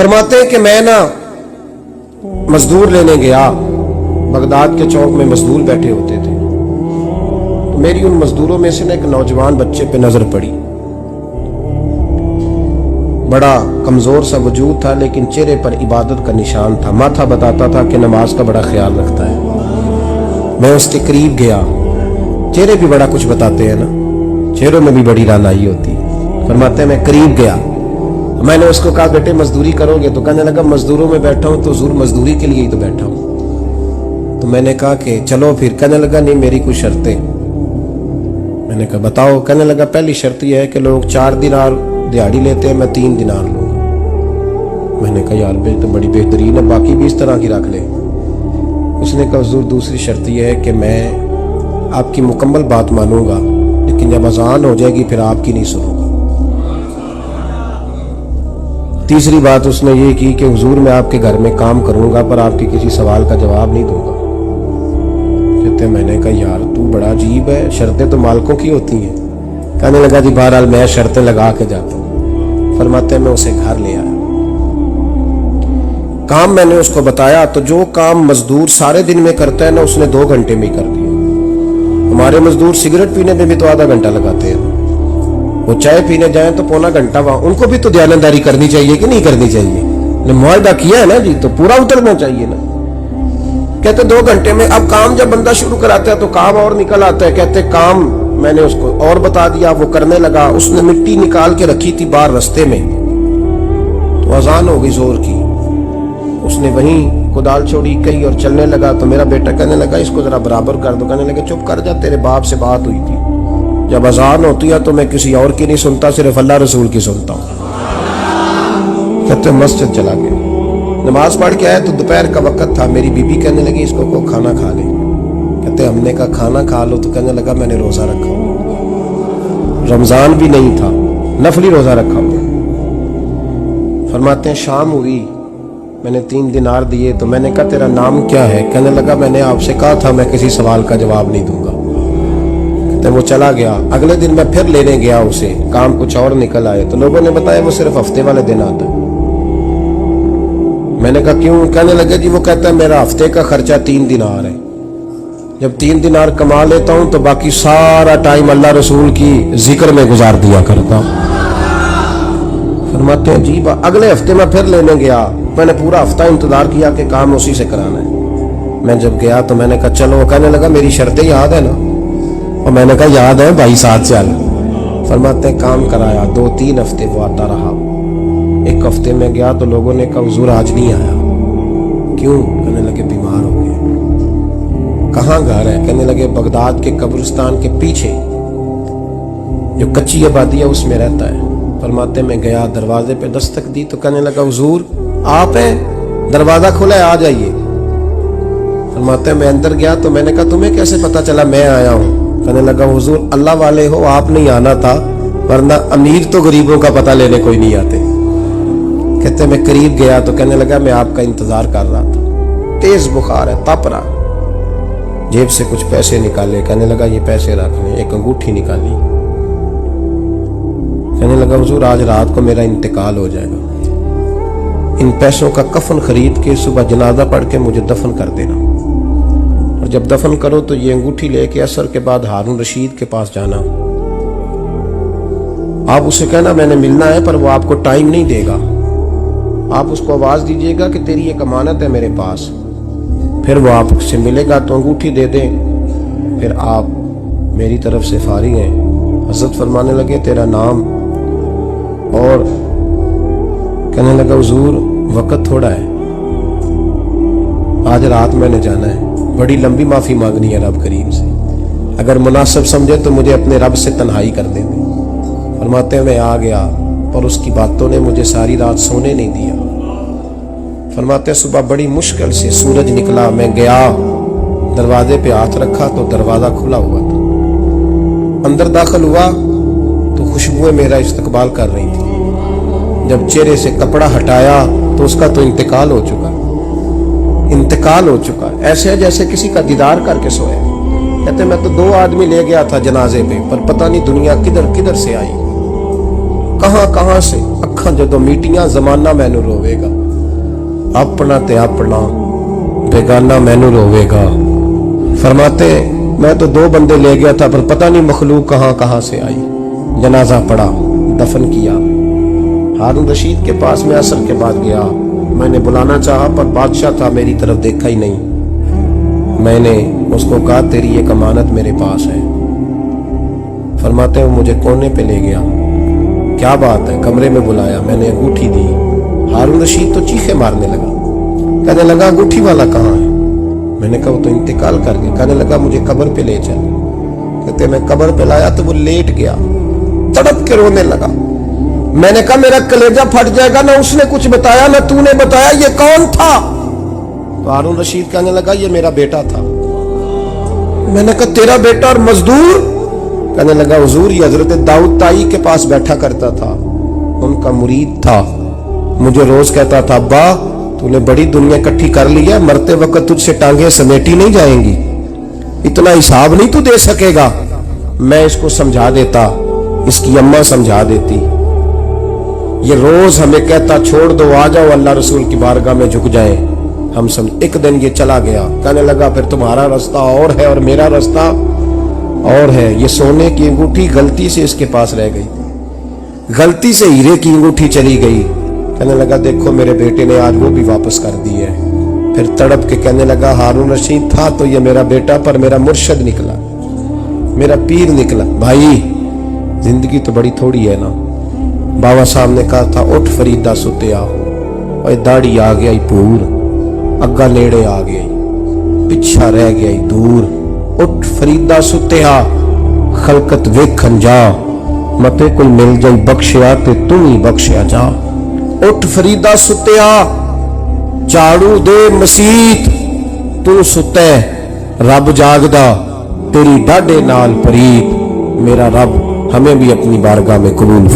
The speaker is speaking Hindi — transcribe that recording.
फरमाते हैं कि मैं ना मजदूर लेने गया, बगदाद के चौक में मजदूर बैठे होते थे, तो मेरी उन मजदूरों में से ना एक नौजवान बच्चे पे नजर पड़ी। बड़ा कमजोर सा वजूद था, लेकिन चेहरे पर इबादत का निशान था। माथा बताता था कि नमाज का बड़ा ख्याल रखता है। मैं उसके करीब गया। चेहरे भी बड़ा कुछ बताते हैं ना, चेहरों में भी बड़ी रानाई होती है। फरमाते हैं मैं करीब गया, मैंने उसको कहा बेटे मजदूरी करोगे? तो कहने लगा मजदूरों में बैठा हूं तो हुजूर मजदूरी के लिए ही तो बैठा हूं। तो मैंने कहा कि चलो फिर। कहने लगा नहीं मेरी कुछ शर्तें। मैंने कहा बताओ? कहने लगा पहली शर्त यह है कि लोग 4 दिनार दिहाड़ी लेते हैं, मैं 3 दिनार लूंगा। मैंने कहा यार बे तो बड़ी बेहतरीन है, बाकी भी इस तरह की रख ले। उसने कहा हुजूर दूसरी शर्त यह है कि मैं आपकी मुकम्मल बात मानूंगा, लेकिन जब अजान हो जाएगी फिर आपकी नहीं सुनूंगा। तीसरी बात उसने ये की कि हुजूर मैं आपके घर में काम करूंगा पर आपके किसी सवाल का जवाब नहीं दूंगा। कहते मैंने कहा यार तू बड़ा अजीब है, शर्तें तो मालिकों की होती हैं। कहने लगा जी बहरहाल मैं शर्तें लगा के जाता हूँ। फरमाते मैं उसे घर ले आया, काम मैंने उसको बताया, तो जो काम मजदूर सारे दिन में करता है ना उसने 2 घंटे में ही कर दिया। हमारे मजदूर सिगरेट पीने में भी तो आधा घंटा लगाते हैं, वो चाय पीने जाए तो पौना घंटा वहां। उनको भी तो दयानतदारी करनी चाहिए कि नहीं करनी चाहिए? मुआहदा किया है ना जी, तो पूरा उतरना चाहिए ना। कहते 2 घंटे में। अब काम जब बंदा शुरू कराता है तो काम और निकल आता है। कहते काम मैंने उसको और बता दिया, वो करने लगा। उसने मिट्टी निकाल के रखी थी बाहर रास्ते में, तो अजान हो गई जोर की। उसने वहीं कुदाल छोड़ी कही और चलने लगा। तो मेरा बेटा कहने लगा इसको जरा बराबर कर दो। कहने लगे चुप कर जा, तेरे बाप से बात हुई थी, जब अजान होती है तो मैं किसी और की नहीं सुनता, सिर्फ अल्लाह रसूल की सुनता हूँ। कहते मस्जिद चला गया, नमाज पढ़ के आया तो दोपहर का वक्त था। मेरी बीबी कहने लगी इसको को खाना खा ले। कहते हमने कहा खाना खा लो, तो कहने लगा मैंने रोजा रखा, रमजान भी नहीं था, नफली रोजा रखा हुआ। फरमाते हैं शाम हुई, मैंने 3 दिनार दिए, तो मैंने कहा तेरा नाम क्या है? कहने लगा मैंने आपसे कहा था मैं किसी सवाल का जवाब नहीं दूंगा। तो वो चला गया। अगले दिन मैं फिर लेने गया उसे, काम कुछ और निकल आए, तो लोगों ने बताया वो सिर्फ हफ्ते वाले दिन आता है। मैंने कहा क्यों? कहने लगे जी वो कहता है मेरा हफ्ते का खर्चा 3 दिनार है, जब 3 दिनार कमा लेता हूं तो बाकी सारा टाइम अल्लाह रसूल की जिक्र में गुजार दिया करता हूं। फरमाते हैं जी अगले हफ्ते मैं फिर लेने गया, मैंने पूरा हफ्ता इंतजार किया कि काम उसी से कराना है। मैं जब गया तो मैंने कहा चलो। कहने लगा मेरी शर्तें याद है ना? और मैंने कहा याद है भाई, साथ चल। फरमाते हैं काम कराया, 2-3 हफ्ते वो आता रहा। 1 हफ्ते में गया तो लोगों ने कहा हुजूर आज नहीं आया। क्यों? कहने लगे बीमार हो गए। कहाँ घर है? कहने लगे बगदाद के कब्रिस्तान के पीछे जो कच्ची आबादी है उसमें रहता है। फरमाते मैं गया, दरवाजे पे दस्तक दी तो कहने लगा हुजूर आप हैं? दरवाजा खुला है, आ जाइए। फरमाते मैं अंदर गया तो मैंने कहा तुम्हें कैसे पता चला मैं आया हूँ? कहने लगा हुजूर अल्लाह वाले हो, आप नहीं आना था, वरना अमीर तो गरीबों का पता लेने कोई नहीं आते। कहते मैं करीब गया तो कहने लगा मैं आपका इंतजार कर रहा था, तेज बुखार है, तप रहा। जेब से कुछ पैसे निकाले, कहने लगा ये पैसे रखने। एक अंगूठी निकाली, कहने लगा हुजूर आज रात को मेरा इंतकाल हो जाएगा, इन पैसों का कफन खरीद के सुबह जनाजा पढ़ के मुझे दफन कर देना, और जब दफन करो तो ये अंगूठी लेके असर के बाद हारून रशीद के पास जाना। आप उसे कहना मैंने मिलना है, पर वो आपको टाइम नहीं देगा। आप उसको आवाज दीजिएगा कि तेरी एक अमानत है मेरे पास, फिर वो आपसे मिलेगा तो अंगूठी दे दें, फिर आप मेरी तरफ से फारिग हैं। हजरत फरमाने लगे तेरा नाम? और कहने लगा हुजूर वक्त थोड़ा है, आज रात मैंने जाना है, बड़ी लंबी माफी मांगनी है रब करीम से, अगर मुनासिब समझे तो मुझे अपने रब से तन्हाई कर दे। फरमाते हैं मैं आ गया, पर उसकी बातों ने मुझे सारी रात सोने नहीं दिया। फरमाते हैं सुबह बड़ी मुश्किल से सूरज निकला, मैं गया दरवाजे पे हाथ रखा तो दरवाजा खुला हुआ था। अंदर दाखिल हुआ तो खुशबुएं मेरा इस्तकबाल कर रही थी। जब चेहरे से कपड़ा हटाया तो उसका तो इंतकाल हो चुका, इंतकाल हो चुका। ऐसे जैसे किसी का दीदार करके सोया। कहते मैं तो 2 आदमी ले गया था जनाजे पे, पर पता नहीं दुनिया किधर किधर से आई, कहां कहां से। अखां जदों मीटियां जमाना मैनू रोवेगा, अपना ते अपना बेगाना मैनू रोवेगा। फरमाते मैं तो 2 बंदे ले गया था पर पता नहीं मखलूक कहां कहां से आई। जनाजा पड़ा, दफन किया। हारून रशीद के पास में असर के बाद गया, मैंने बुलाना चाहा पर बादशाह था, मेरी तरफ देखा ही नहीं। मैंने उसको कहा तेरी एक अमानत मेरे पास है। फरमाते वो मुझे कोने पे ले गया, क्या बात है, कमरे में बुलाया, मैंने अंगूठी दी। हारून रशीद तो चीखे मारने लगा, कहने लगा अंगूठी वाला कहाँ है? मैंने कहा वो तो इंतकाल कर गया। कहने लगा मुझे कब्र पे ले चल। कहते मैं कब्र पे लाया तो वो लेट गया, तड़प के रोने लगा। मैंने कहा मेरा कलेजा फट जाएगा, ना उसने कुछ बताया ना तूने बताया, ये कौन था? तो हारून रशीद कहने लगा ये मेरा बेटा था। मैंने कहा तेरा बेटा और मजदूर? कहने लगा हुजूर ये हजरत दाऊद ताई के पास बैठा करता था, उनका मुरीद था। मुझे रोज कहता था अब्बा तूने बड़ी दुनिया इकट्ठी कर ली है, मरते वक्त तुझसे टांगे समेटी नहीं जाएंगी, इतना हिसाब नहीं तू दे सकेगा। मैं इसको समझा देता, इसकी अम्मा समझा देती। ये रोज हमें कहता छोड़ दो, आ जाओ अल्लाह रसूल की बारगाह में झुक जाए। हम समझ। एक दिन ये चला गया, कहने लगा फिर तुम्हारा रास्ता और है और मेरा रास्ता और है। ये सोने की अंगूठी गलती से इसके पास रह गई, गलती से हीरे की अंगूठी चली गई। कहने लगा देखो मेरे बेटे ने आज वो भी वापस कर दी है। फिर तड़प के कहने लगा हारून रशीद था तो ये मेरा बेटा, पर मेरा मुर्शद निकला, मेरा पीर निकला। भाई जिंदगी तो बड़ी थोड़ी है ना। बाबा साहब ने कहा था उठ फरीदा सुते आ, और दाढ़ी आ गया पूर, अग्गा नेड़े आ गया, पिछा रह गया दूर। उठ फरीदा सुते आ, खलकत वेखन जा, मते कोई मिल जाई बख्शिया ते तू ही बख्शिया जा। उठ फरीदा सुत्या, झाड़ू दे मसीत, तू सुते रब जागदा, तेरी डाडे नाल परीत। मेरा रब हमें भी अपनी बारगाह में कबूल